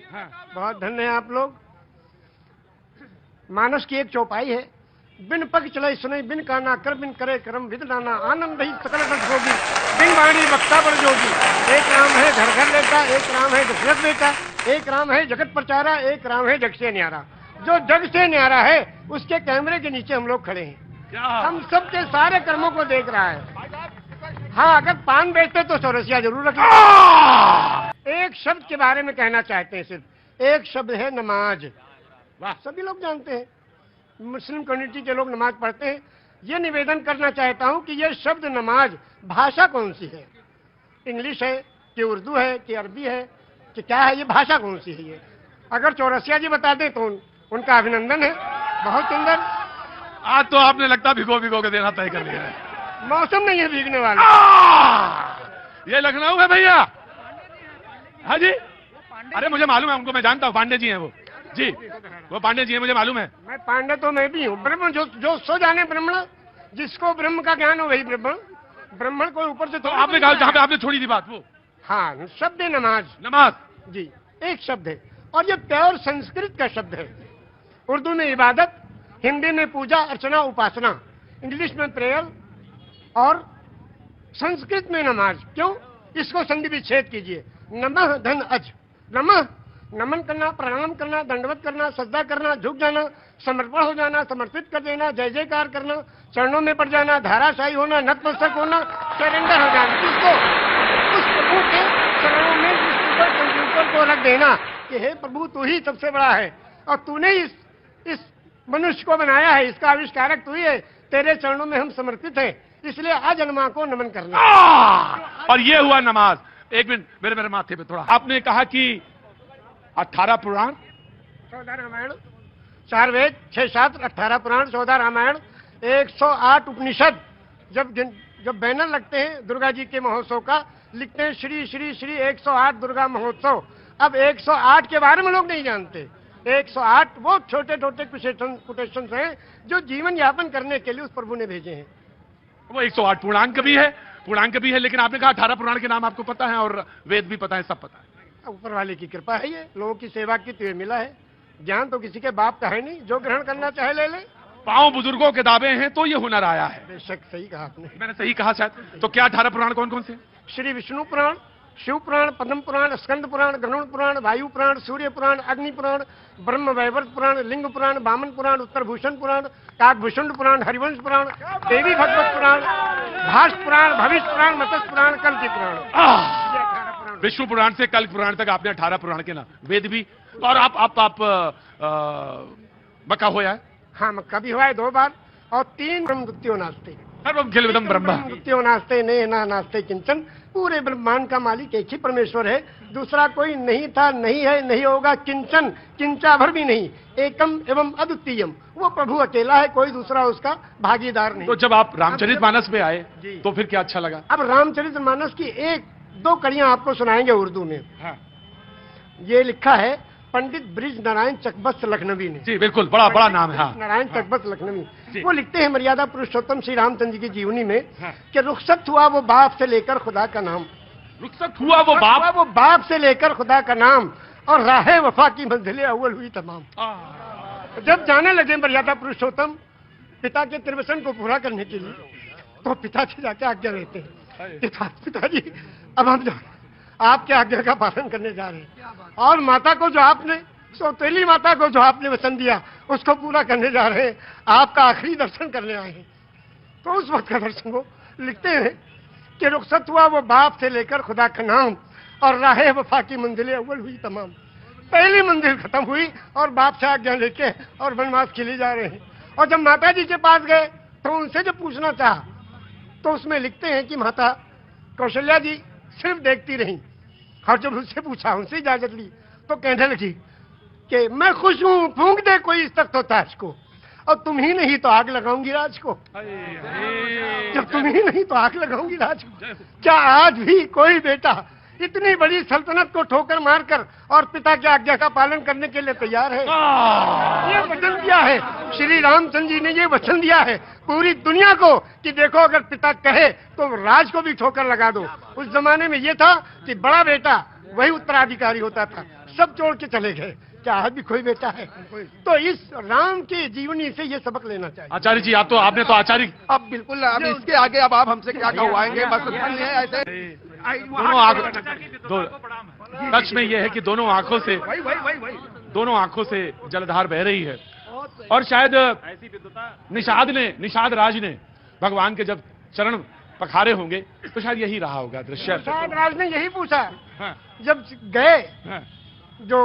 हाँ। बहुत धन्य है आप लोग। मानस की एक चौपाई है, बिन पग चले सुने बिन काना कर बिन करे करम विद नाना आनंद ही सकल रस होगी बिन वाणी वक्ता पर जोगी। एक राम है घर घर लेता, एक राम है दशरथ बेटा, एक राम है जगत प्रचारा, एक राम है जग से न्यारा। जो जग से न्यारा है उसके कैमरे के नीचे हम लोग खड़े हैं, हम सबके सारे कर्मों को देख रहा है। हाँ, अगर पान बेचते तो चौरसिया जरूर रख लेते। एक शब्द के बारे में कहना चाहते हैं, सिर्फ एक शब्द है नमाज। वाह, सभी लोग जानते हैं, मुस्लिम कम्युनिटी के लोग नमाज पढ़ते हैं। ये निवेदन करना चाहता हूं कि ये शब्द नमाज भाषा कौन सी है? इंग्लिश है कि उर्दू है कि अरबी है कि क्या है? ये भाषा कौन सी है? ये अगर चौरसिया जी बता दें तो उनका अभिनंदन है। बहुत सुंदर। आज तो आपने लगता भिगो भिगो के देना तय कर लिया है। मौसम नहीं है भीगने वाला। ये लखनऊ है भैया। हाँ जी, अरे मुझे मालूम है उनको, मैं जानता हूँ, पांडे जी हैं वो जी, वो पांडे जी हैं, मुझे मालूम है। मैं पांडे तो मैं भी हूँ। ब्रह्म जो सो जाने ब्राह्मण, जिसको ब्रह्म का ज्ञान हो वही ब्राह्मण। ब्राह्मण को ऊपर से तो आपने कहा जहाँ पे आपने छोड़ी थी बात वो। हाँ, शब्द है नमाज। नमाज जी, एक शब्द है और ये प्योर संस्कृत का शब्द है। उर्दू में इबादत, हिंदी में पूजा अर्चना उपासना, इंग्लिश में प्रेयर और संस्कृत में नमाज। क्यों? इसको संधि विच्छेद कीजिए। नमः धन अज। नमः नमन करना, प्रणाम करना, दंडवत करना, सजदा करना, झुक जाना, समर्पण हो जाना, समर्पित कर देना, जय जयकार करना, चरणों में पड़ जाना, धाराशाही होना, नतमस्तक होना, सरेंडर हो जाना। किसको? उस प्रभु के चरणों में जिस कंप्यूटर को रख देना कि हे प्रभु तू ही सबसे बड़ा है और तूने इस मनुष्य को बनाया है, इसका आविष्कारक तू ही है, तेरे चरणों में हम समर्पित हैं, इसलिए अजन्मा को नमन करना। और ये हुआ नमाज। एक मिनट, मेरे माथे पे थोड़ा। आपने कहा कि 18 पुराण, 14 रामायण, 4 वेद, 6 शास्त्र, 18 पुराण, 14 रामायण, 108 उपनिषद। जब बैनर लगते हैं दुर्गा जी के महोत्सव का, लिखते हैं श्री श्री श्री 108 दुर्गा महोत्सव। अब 108 के बारे में लोग नहीं जानते। 108 वो छोटे छोटे कोटेशंस हैं जो जीवन यापन करने के लिए उस प्रभु ने भेजे हैं। वो 108 पूर्णांक भी है, लेकिन आपने कहा 18 पुराण के नाम आपको पता है और वेद भी पता है, सब पता है। ऊपर वाले की कृपा है, ये लोगों की सेवा की तो ये मिला है। ज्ञान तो किसी के बाप का है नहीं, जो ग्रहण करना चाहे ले ले। पांव बुजुर्गों के दावे हैं तो ये हुनर आया है। बेशक सही कहा आपने। मैंने सही कहा शायद। तो क्या 18 पुराण कौन कौन से? श्री विष्णु पुराण, शिव पुराण, पद्म पुराण, स्कंद पुराण, गरुड़ पुराण, वायु पुराण, सूर्य पुराण, अग्नि पुराण, ब्रह्म वैवर्त पुराण, लिंग पुराण, वामन पुराण, उत्तर भूषण पुराण, काकभूषण पुराण, हरिवंश पुराण, देवी भगवत पुराण, भाष पुराण, भविष्य पुराण, मत्स्य पुराण, कल्कि पुराण। विष्णु पुराण से कल्कि पुराण तक आपने 18 पुराण के नाम, वेद भी। और आप मक्का होया है? हाँ, मक्का भी हुआ है 2 बार। और 3 ब्रह्मद्वितीयो नास्ते, सर्वम खिलविदं ब्रह्म, ब्रह्मद्वितीयो नास्ते ने ना नास्ते किंचन। पूरे ब्रह्मांड का मालिक एक ही परमेश्वर है, दूसरा कोई नहीं था, नहीं है, नहीं होगा, किंचन, किंचा भर भी नहीं। एकम एवं अद्वितीयम, वो प्रभु अकेला है, कोई दूसरा उसका भागीदार नहीं। तो जब आप रामचरितमानस पे आए तो फिर क्या अच्छा लगा? अब रामचरितमानस की 1-2 कड़ियां आपको सुनाएंगे उर्दू में। हाँ। ये लिखा है पंडित ब्रिज नारायण चकबस्त लखनवी ने। जी बिल्कुल, बड़ा नाम है। हाँ। नारायण चकबस्त लखनवी, वो लिखते हैं मर्यादा पुरुषोत्तम श्री रामचंद्र जी की जीवनी में। हाँ। कि रुखसत हुआ वो बाप से लेकर खुदा का नाम, रुखसत हुआ वो बाप से लेकर खुदा का नाम, और राहे वफा की मंजिलें अव्वल हुई तमाम। जब जाने लगे मर्यादा पुरुषोत्तम पिता के त्रिवसन को पूरा करने के लिए, तो पिताजी जाके आज्ञा लेते हैं, पिताजी अब हम आपके आज्ञा का पालन करने जा रहे हैं, और माता को जो आपने, सौतेली माता को जो आपने वचन दिया उसको पूरा करने जा रहे हैं, आपका आखिरी दर्शन करने आए हैं। तो उस वक्त का दर्शन वो लिखते हैं कि रुखसत हुआ वो बाप से लेकर खुदा का नाम, और राहे वफा की मंजिलें अव्वल हुई तमाम। पहली मंजिल खत्म हुई और बाप से आज्ञा लेके और वनवास के लिए जा रहे हैं। और जब माता जी के पास गए तो उनसे जब पूछना चाहा तो उसमें लिखते हैं कि माता कौशल्या जी सिर्फ देखती रही, और जब उससे पूछा, उनसे इजाजत ली, तो कहने लगी कि मैं खुश हूं, फूंक दे कोई इस तख्त ताज को, और तुम ही नहीं तो आग लगाऊंगी राज को। जब तुम ही नहीं तो आग लगाऊंगी राज को। क्या आज भी कोई बेटा इतनी बड़ी सल्तनत को ठोकर मारकर और पिता की आज्ञा का पालन करने के लिए तैयार है? ये वचन दिया है श्री रामचंद्र जी ने, ये वचन दिया है पूरी दुनिया को कि देखो अगर पिता कहे तो राज को भी ठोकर लगा दो। उस जमाने में ये था कि बड़ा बेटा वही उत्तराधिकारी होता था, सब छोड़ के चले गए, क्या आज भी कोई बेटा है? तो इस राम की जीवनी से ये सबक लेना चाहिए। आचार्य जी आप तो आपने तो आचार्य अब बिल्कुल, अब इसके आगे अब आप हमसे क्या कहवाएंगे? बस इतना ही है। ऐसे दोनों आंखों सच में ये है कि दोनों आंखों से जलधार बह रही है। और शायद निषाद राज ने भगवान के जब चरण पखारे होंगे तो शायद यही रहा होगा दृश्य। निषाद राज ने यही पूछा हाँ, जब गए, हाँ, जो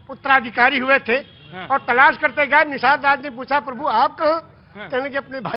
उत्तराधिकारी हुए थे हाँ। और तलाश करते गए, निषाद राज ने पूछा प्रभु आप कहाँ? हाँ। कहने के अपने भाई